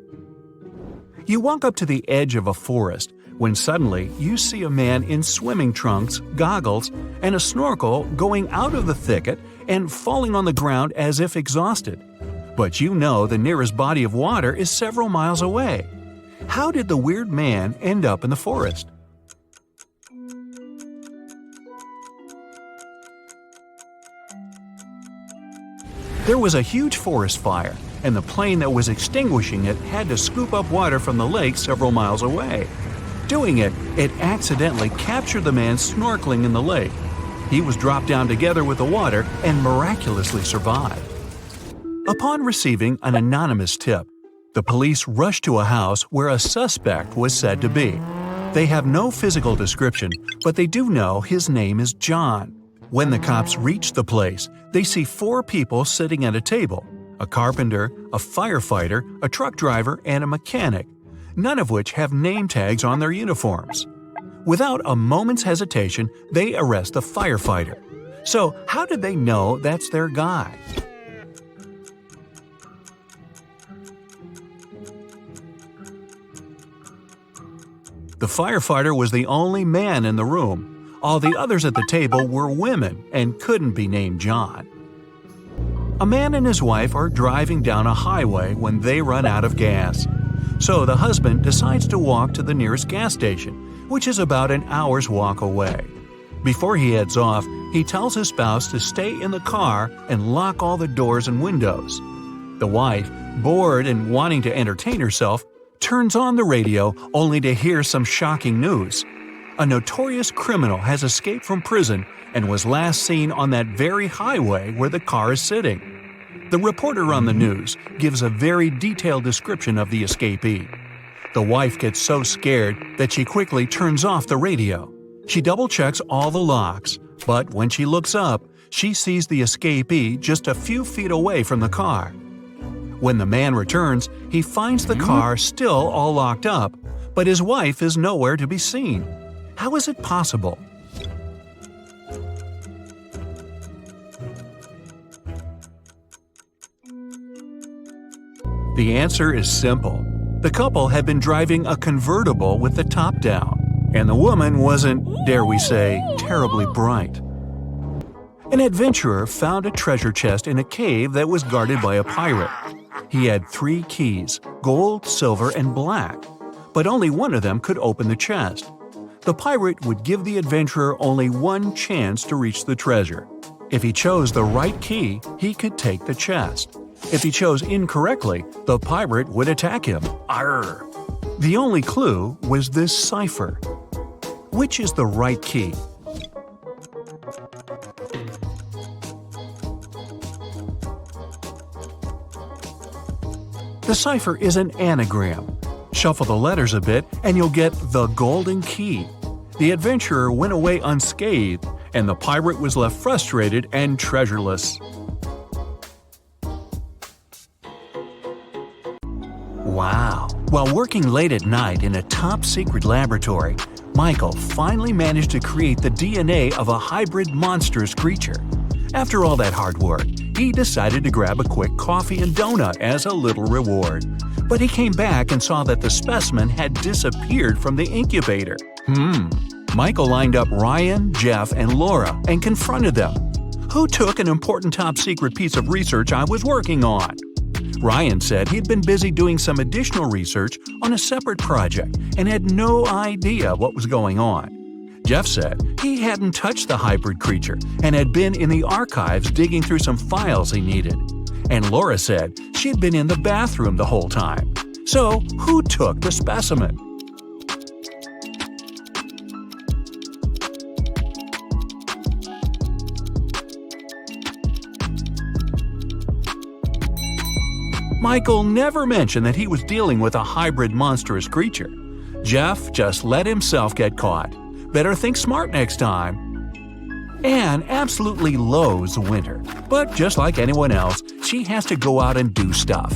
You walk up to the edge of a forest when suddenly you see a man in swimming trunks, goggles, and a snorkel going out of the thicket and falling on the ground as if exhausted. But you know the nearest body of water is several miles away. How did the weird man end up in the forest? There was a huge forest fire, and the plane that was extinguishing it had to scoop up water from the lake several miles away. Doing it, it accidentally captured the man snorkeling in the lake. He was dropped down together with the water and miraculously survived. Upon receiving an anonymous tip, the police rushed to a house where a suspect was said to be. They have no physical description, but they do know his name is John. When the cops reach the place, they see 4 people sitting at a table: a carpenter, a firefighter, a truck driver, and a mechanic, none of which have name tags on their uniforms. Without a moment's hesitation, they arrest the firefighter. So, how did they know that's their guy? The firefighter was the only man in the room. All the others at the table were women and couldn't be named John. A man and his wife are driving down a highway when they run out of gas. So the husband decides to walk to the nearest gas station, which is about an hour's walk away. Before he heads off, he tells his spouse to stay in the car and lock all the doors and windows. The wife, bored and wanting to entertain herself, turns on the radio only to hear some shocking news. A notorious criminal has escaped from prison and was last seen on that very highway where the car is sitting. The reporter on the news gives a very detailed description of the escapee. The wife gets so scared that she quickly turns off the radio. She double-checks all the locks, but when she looks up, she sees the escapee just a few feet away from the car. When the man returns, he finds the car still all locked up, but his wife is nowhere to be seen. How is it possible? The answer is simple. The couple had been driving a convertible with the top down, and the woman wasn't, dare we say, terribly bright. An adventurer found a treasure chest in a cave that was guarded by a pirate. He had 3 keys, gold, silver, and black, but only one of them could open the chest. The pirate would give the adventurer only one chance to reach the treasure. If he chose the right key, he could take the chest. If he chose incorrectly, the pirate would attack him. Arr! The only clue was this cipher. Which is the right key? The cipher is an anagram. Shuffle the letters a bit and you'll get the golden key. The adventurer went away unscathed, and the pirate was left frustrated and treasureless. Wow! While working late at night in a top-secret laboratory, Michael finally managed to create the DNA of a hybrid monstrous creature. After all that hard work, he decided to grab a quick coffee and donut as a little reward. But he came back and saw that the specimen had disappeared from the incubator. Michael lined up Ryan, Jeff, and Laura and confronted them. Who took an important top-secret piece of research I was working on? Ryan said he'd been busy doing some additional research on a separate project and had no idea what was going on. Jeff said he hadn't touched the hybrid creature and had been in the archives digging through some files he needed. And Laura said she'd been in the bathroom the whole time. So, who took the specimen? Michael never mentioned that he was dealing with a hybrid monstrous creature. Jeff just let himself get caught. Better think smart next time. Anne absolutely loathes winter, but just like anyone else, she has to go out and do stuff.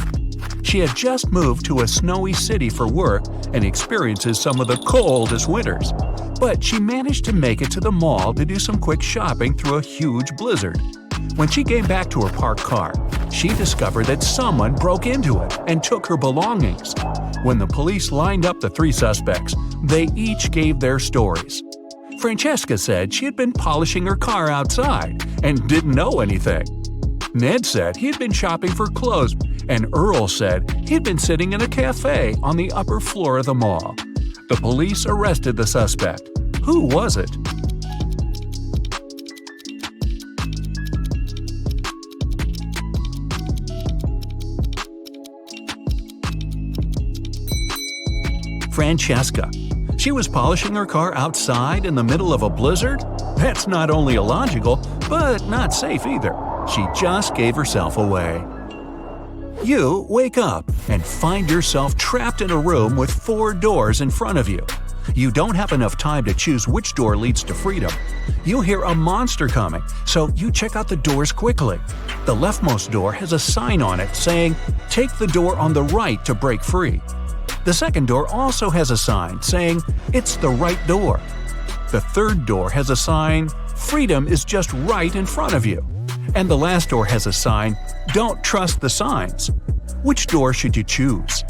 She had just moved to a snowy city for work and experiences some of the coldest winters. But she managed to make it to the mall to do some quick shopping through a huge blizzard. When she came back to her parked car, she discovered that someone broke into it and took her belongings. When the police lined up the 3 suspects, they each gave their stories. Francesca said she had been polishing her car outside and didn't know anything. Ned said he'd been shopping for clothes, and Earl said he'd been sitting in a cafe on the upper floor of the mall. The police arrested the suspect. Who was it? Francesca. She was polishing her car outside in the middle of a blizzard? That's not only illogical, but not safe either. She just gave herself away. You wake up and find yourself trapped in a room with 4 doors in front of you. You don't have enough time to choose which door leads to freedom. You hear a monster coming, so you check out the doors quickly. The leftmost door has a sign on it saying, "Take the door on the right to break free." The second door also has a sign saying, "It's the right door." The third door has a sign, "Freedom is just right in front of you." And the last door has a sign, "Don't trust the signs." Which door should you choose?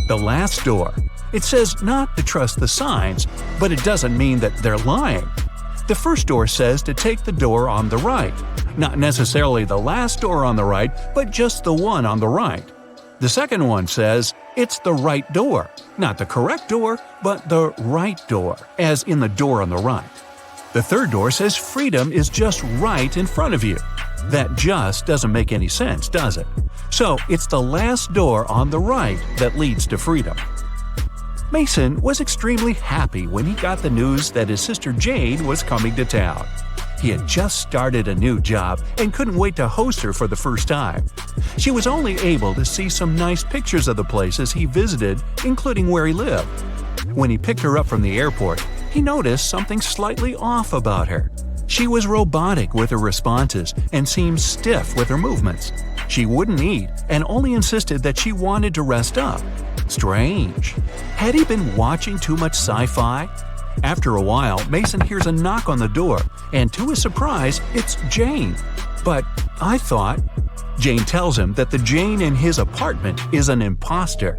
The last door. It says not to trust the signs, but it doesn't mean that they're lying. The first door says to take the door on the right. Not necessarily the last door on the right, but just the one on the right. The second one says, it's the right door. Not the correct door, but the right door, as in the door on the right. The third door says freedom is just right in front of you. That just doesn't make any sense, does it? So it's the last door on the right that leads to freedom. Mason was extremely happy when he got the news that his sister Jane was coming to town. He had just started a new job and couldn't wait to host her for the first time. She was only able to see some nice pictures of the places he visited, including where he lived. When he picked her up from the airport, he noticed something slightly off about her. She was robotic with her responses and seemed stiff with her movements. She wouldn't eat and only insisted that she wanted to rest up. Strange. Had he been watching too much sci-fi? After a while, Mason hears a knock on the door, and to his surprise, it's Jane. But I thought… Jane tells him that the Jane in his apartment is an imposter.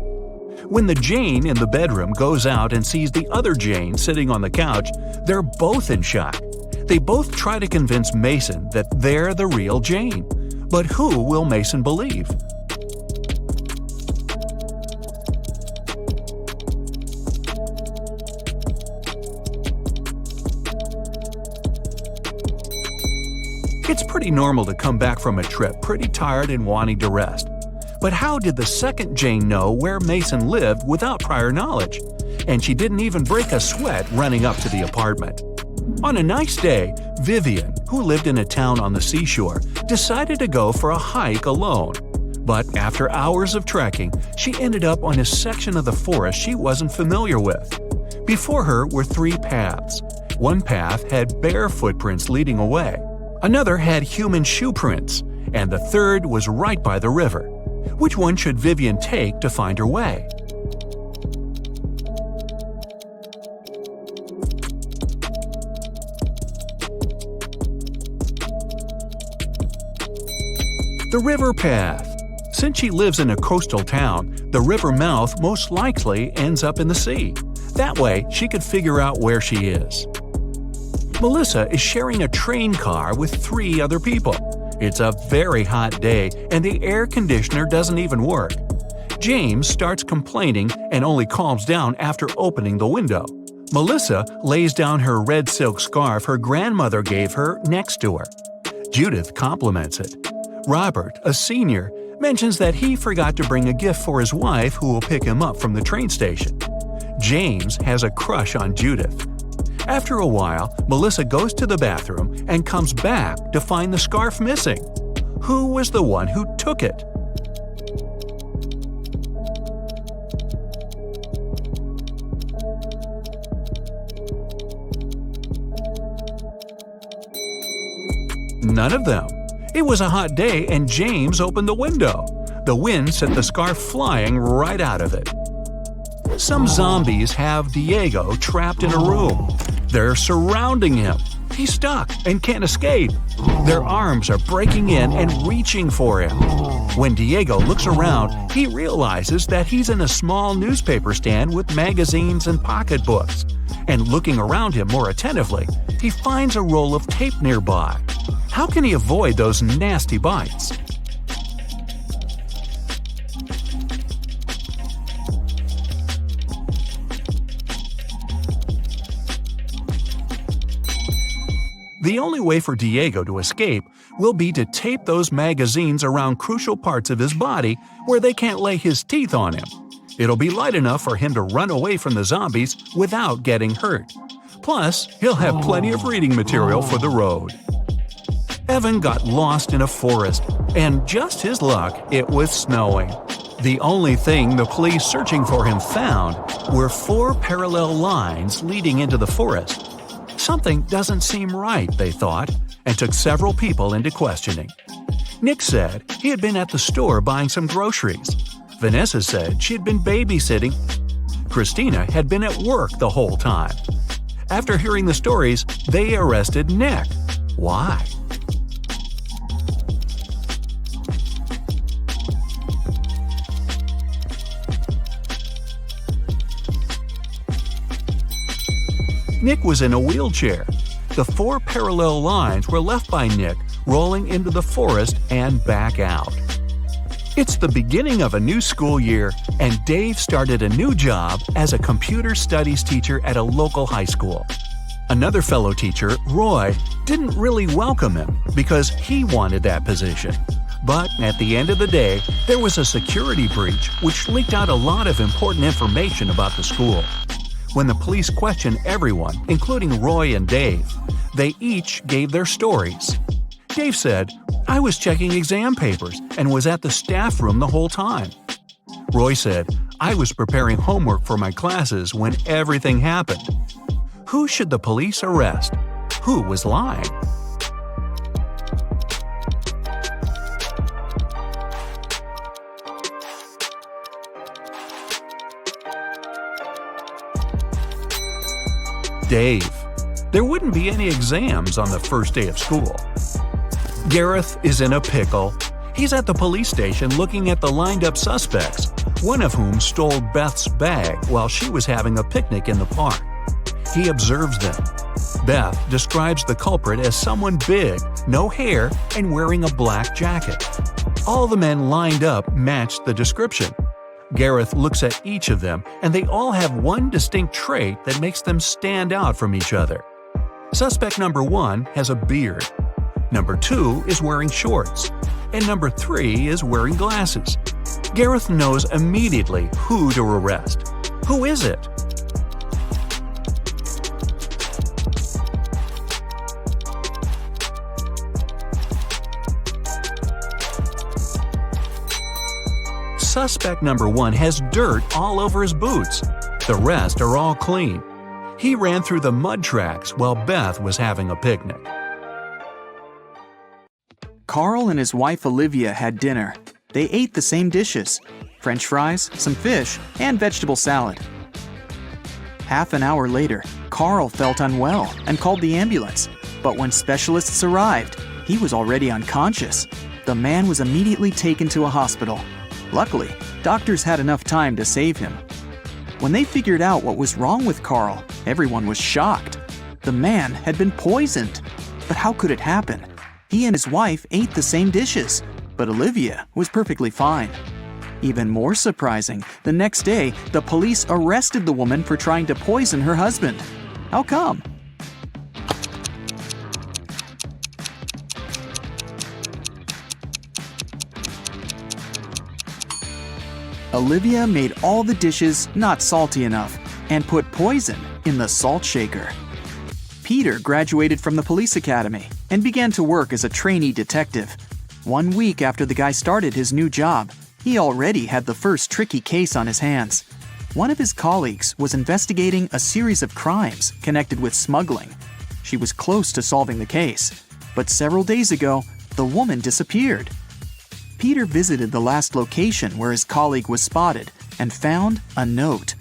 When the Jane in the bedroom goes out and sees the other Jane sitting on the couch, they're both in shock. They both try to convince Mason that they're the real Jane. But who will Mason believe? It's pretty normal to come back from a trip pretty tired and wanting to rest. But how did the second Jane know where Mason lived without prior knowledge? And she didn't even break a sweat running up to the apartment. On a nice day, Vivian, who lived in a town on the seashore, decided to go for a hike alone. But after hours of trekking, she ended up on a section of the forest she wasn't familiar with. Before her were three paths. One path had bare footprints leading away. Another had human shoe prints, and the third was right by the river. Which one should Vivian take to find her way? The river path. Since she lives in a coastal town, the river mouth most likely ends up in the sea. That way, she could figure out where she is. Melissa is sharing a train car with three other people. It's a very hot day and the air conditioner doesn't even work. James starts complaining and only calms down after opening the window. Melissa lays down her red silk scarf her grandmother gave her next to her. Judith compliments it. Robert, a senior, mentions that he forgot to bring a gift for his wife who will pick him up from the train station. James has a crush on Judith. After a while, Melissa goes to the bathroom and comes back to find the scarf missing. Who was the one who took it? None of them. It was a hot day and James opened the window. The wind sent the scarf flying right out of it. Some zombies have Diego trapped in a room. They're surrounding him. He's stuck and can't escape. Their arms are breaking in and reaching for him. When Diego looks around, he realizes that he's in a small newspaper stand with magazines and pocketbooks. And looking around him more attentively, he finds a roll of tape nearby. How can he avoid those nasty bites? The only way for Diego to escape will be to tape those magazines around crucial parts of his body where they can't lay his teeth on him. It'll be light enough for him to run away from the zombies without getting hurt. Plus, he'll have plenty of reading material for the road. Evan got lost in a forest, and just his luck, it was snowing. The only thing the police searching for him found were 4 parallel lines leading into the forest. Something doesn't seem right, they thought, and took several people into questioning. Nick said he had been at the store buying some groceries. Vanessa said she had been babysitting. Christina had been at work the whole time. After hearing the stories, they arrested Nick. Why? Nick was in a wheelchair. The 4 parallel lines were left by Nick rolling into the forest and back out. It's the beginning of a new school year, and Dave started a new job as a computer studies teacher at a local high school. Another fellow teacher, Roy, didn't really welcome him because he wanted that position. But at the end of the day, there was a security breach which leaked out a lot of important information about the school. When the police questioned everyone, including Roy and Dave, they each gave their stories. Dave said, "I was checking exam papers and was at the staff room the whole time." Roy said, "I was preparing homework for my classes when everything happened." Who should the police arrest? Who was lying? Dave. There wouldn't be any exams on the first day of school. Gareth is in a pickle. He's at the police station looking at the lined-up suspects, one of whom stole Beth's bag while she was having a picnic in the park. He observes them. Beth describes the culprit as someone big, no hair, and wearing a black jacket. All the men lined up matched the description. Gareth looks at each of them, and they all have one distinct trait that makes them stand out from each other. Suspect number 1 has a beard. Number 2 is wearing shorts. And number 3 is wearing glasses. Gareth knows immediately who to arrest. Who is it? Suspect number 1 has dirt all over his boots. The rest are all clean. He ran through the mud tracks while Beth was having a picnic. Carl and his wife Olivia had dinner. They ate the same dishes: French fries, some fish, and vegetable salad. Half an hour later, Carl felt unwell and called the ambulance. But when specialists arrived, he was already unconscious. The man was immediately taken to a hospital. Luckily, doctors had enough time to save him. When they figured out what was wrong with Carl, everyone was shocked. The man had been poisoned. But how could it happen? He and his wife ate the same dishes, but Olivia was perfectly fine. Even more surprising, the next day, the police arrested the woman for trying to poison her husband. How come? Olivia made all the dishes not salty enough and put poison in the salt shaker. Peter graduated from the police academy and began to work as a trainee detective. 1 week after the guy started his new job, he already had the first tricky case on his hands. One of his colleagues was investigating a series of crimes connected with smuggling. She was close to solving the case, but several days ago, the woman disappeared. Peter visited the last location where his colleague was spotted and found a note: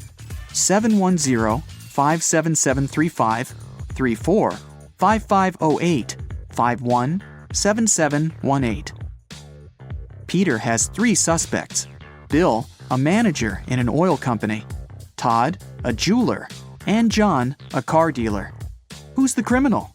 710-57735 34 5508 51 7718. Peter has 3 suspects: Bill, a manager in an oil company; Todd, a jeweler; and John, a car dealer. Who's the criminal?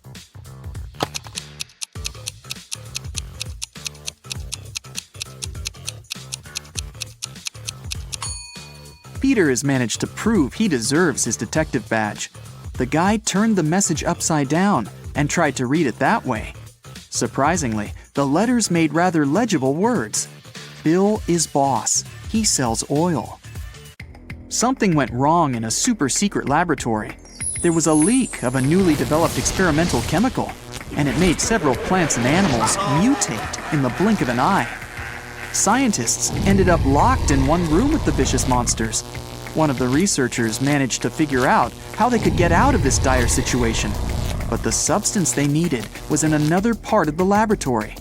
Peter has managed to prove he deserves his detective badge. The guy turned the message upside down and tried to read it that way. Surprisingly, the letters made rather legible words. Bill is boss. He sells oil. Something went wrong in a super secret laboratory. There was a leak of a newly developed experimental chemical. and it made several plants and animals mutate in the blink of an eye. Scientists ended up locked in one room with the vicious monsters. One of the researchers managed to figure out how they could get out of this dire situation, but the substance they needed was in another part of the laboratory.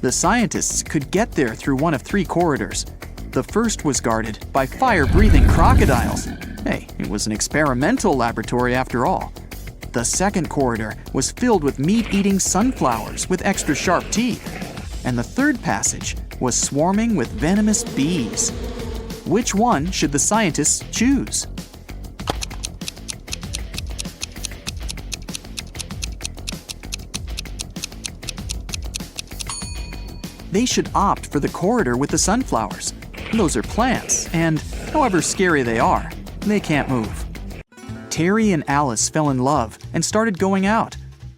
The scientists could get there through one of 3 corridors. The first was guarded by fire-breathing crocodiles. Hey, it was an experimental laboratory after all. The second corridor was filled with meat-eating sunflowers with extra sharp teeth. And the third passage was swarming with venomous bees. Which one should the scientists choose? They should opt for the corridor with the sunflowers. Those are plants, and however scary they are, they can't move. Terry and Alice fell in love and started going out,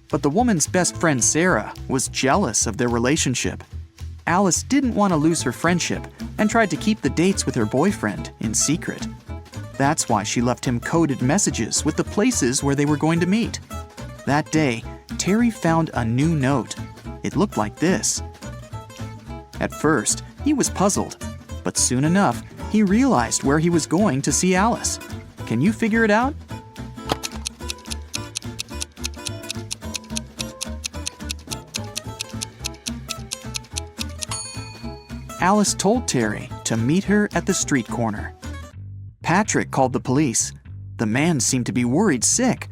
but the woman's best friend Sarah was jealous of their relationship. Alice didn't want to lose her friendship and tried to keep the dates with her boyfriend in secret. That's why she left him coded messages with the places where they were going to meet. That day, Terry found a new note. It looked like this. At first, he was puzzled, but soon enough, he realized where he was going to see Alice. Can you figure it out? Alice told Terry to meet her at the street corner. Patrick called the police. The man seemed to be worried sick.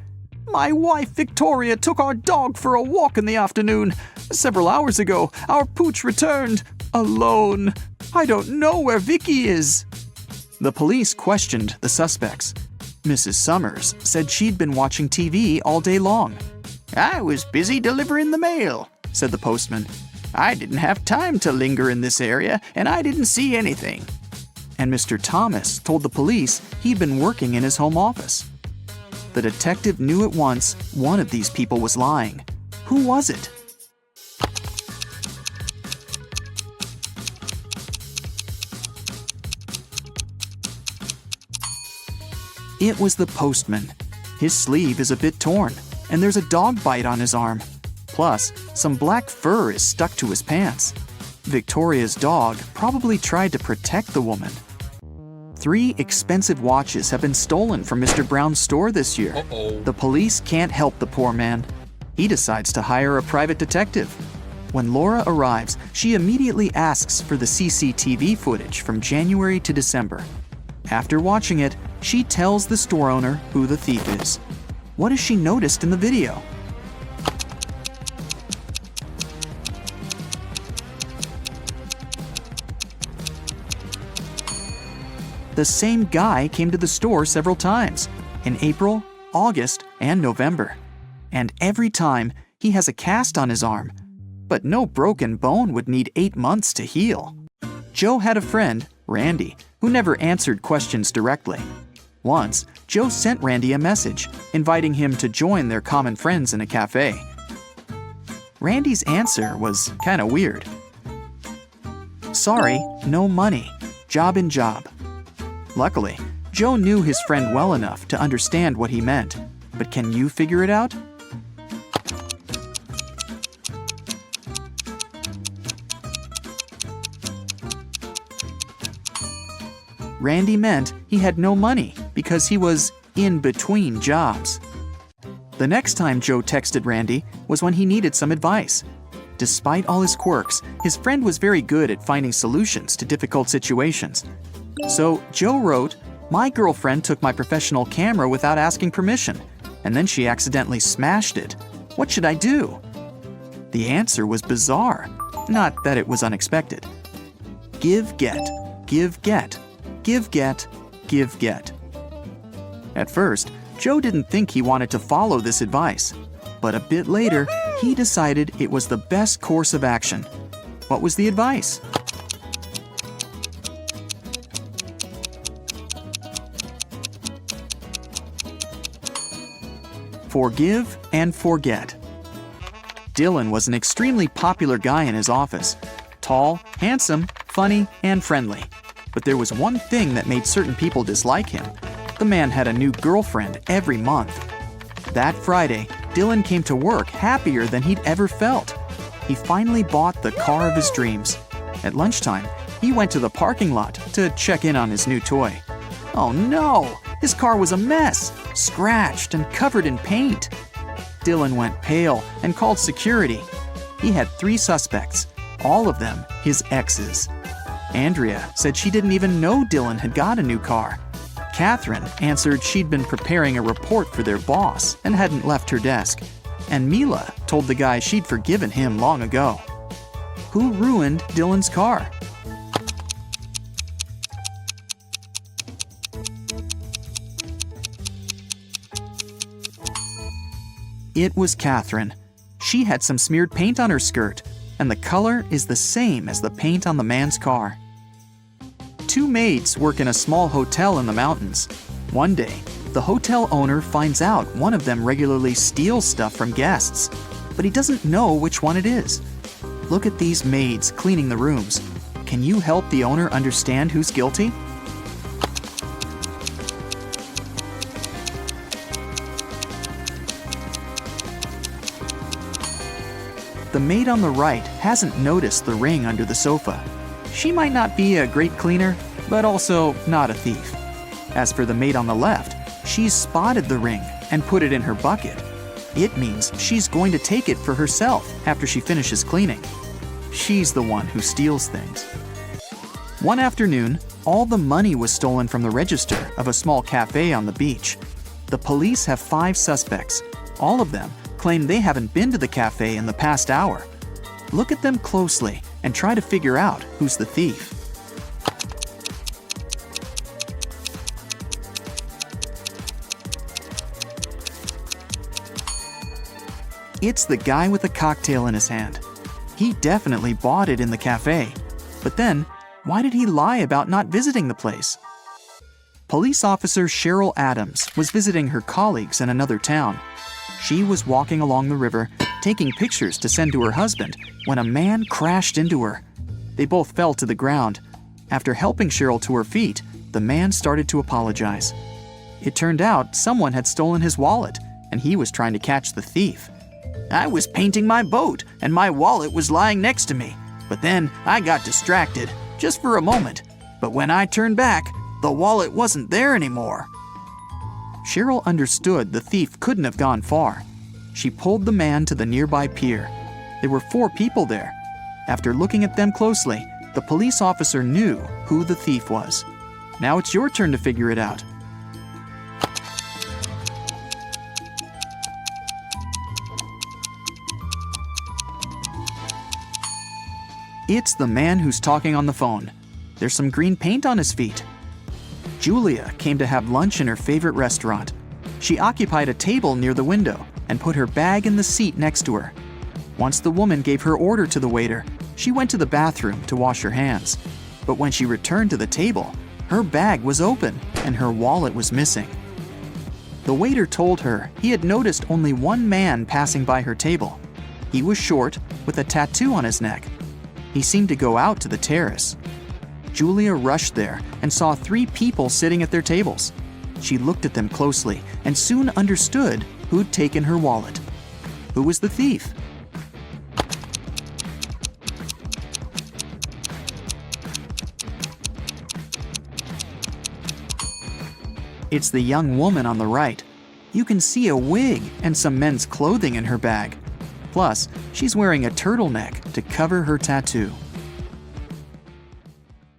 "My wife Victoria took our dog for a walk in the afternoon. Several hours ago, our pooch returned alone. I don't know where Vicky is." The police questioned the suspects. Mrs. Summers said she'd been watching TV all day long. "I was busy delivering the mail," said the postman. "I didn't have time to linger in this area, and I didn't see anything." And Mr. Thomas told the police he'd been working in his home office. The detective knew at once one of these people was lying. Who was it? It was the postman. His sleeve is a bit torn, and there's a dog bite on his arm. Plus, some black fur is stuck to his pants. Victoria's dog probably tried to protect the woman. 3 expensive watches have been stolen from Mr. Brown's store this year. The police can't help the poor man. He decides to hire a private detective. When Laura arrives, she immediately asks for the CCTV footage from January to December. After watching it, she tells the store owner who the thief is. What has she noticed in the video? The same guy came to the store several times, in April, August, and November. And every time, he has a cast on his arm. But no broken bone would need 8 months to heal. Joe had a friend, Randy, who never answered questions directly. Once, Joe sent Randy a message, inviting him to join their common friends in a cafe. Randy's answer was kinda weird. "Sorry, no money. Job in job." Luckily, Joe knew his friend well enough to understand what he meant. But can you figure it out? Randy meant he had no money because he was in between jobs. The next time Joe texted Randy was when he needed some advice. Despite all his quirks, his friend was very good at finding solutions to difficult situations. So Joe wrote, "My girlfriend took my professional camera without asking permission, and then she accidentally smashed it. What should I do?" The answer was bizarre, not that it was unexpected. Give, get, give, get. Give, get, give, get. At first, Joe didn't think he wanted to follow this advice, but a bit later, he decided it was the best course of action. What was the advice? Forgive and forget. Dylan was an extremely popular guy in his office. Tall, handsome, funny, and friendly. But there was one thing that made certain people dislike him. The man had a new girlfriend every month. That Friday, Dylan came to work happier than he'd ever felt. He finally bought the car of his dreams. At lunchtime, he went to the parking lot to check in on his new toy. Oh no! His car was a mess, scratched and covered in paint. Dylan went pale and called security. He had 3 suspects, all of them his exes. Andrea said she didn't even know Dylan had got a new car. Catherine answered she'd been preparing a report for their boss and hadn't left her desk. And Mila told the guy she'd forgiven him long ago. Who ruined Dylan's car? It was Catherine. She had some smeared paint on her skirt, and the color is the same as the paint on the man's car. 2 maids work in a small hotel in the mountains. One day, the hotel owner finds out one of them regularly steals stuff from guests, but he doesn't know which one it is. Look at these maids cleaning the rooms. Can you help the owner understand who's guilty? The maid on the right hasn't noticed the ring under the sofa. She might not be a great cleaner, but also not a thief. As for the maid on the left, she's spotted the ring and put it in her bucket. It means she's going to take it for herself after she finishes cleaning. She's the one who steals things. One afternoon, all the money was stolen from the register of a small cafe on the beach. The police have 5 suspects. All of them claim they haven't been to the cafe in the past hour. Look at them closely and try to figure out who's the thief. It's the guy with a cocktail in his hand. He definitely bought it in the cafe. But then, why did he lie about not visiting the place? Police officer Cheryl Adams was visiting her colleagues in another town. She was walking along the river, taking pictures to send to her husband, when a man crashed into her. They both fell to the ground. After helping Cheryl to her feet, the man started to apologize. It turned out someone had stolen his wallet, and he was trying to catch the thief. "I was painting my boat, and my wallet was lying next to me. But then I got distracted, just for a moment. But when I turned back, the wallet wasn't there anymore." Cheryl understood the thief couldn't have gone far. She pulled the man to the nearby pier. There were 4 people there. After looking at them closely, the police officer knew who the thief was. Now it's your turn to figure it out. It's the man who's talking on the phone. There's some green paint on his feet. Julia came to have lunch in her favorite restaurant. She occupied a table near the window and put her bag in the seat next to her. Once the woman gave her order to the waiter, she went to the bathroom to wash her hands. But when she returned to the table, her bag was open and her wallet was missing. The waiter told her he had noticed only one man passing by her table. He was short, with a tattoo on his neck. He seemed to go out to the terrace. Julia rushed there and saw 3 people sitting at their tables. She looked at them closely and soon understood who'd taken her wallet. Who was the thief? It's the young woman on the right. You can see a wig and some men's clothing in her bag. Plus, she's wearing a turtleneck to cover her tattoo.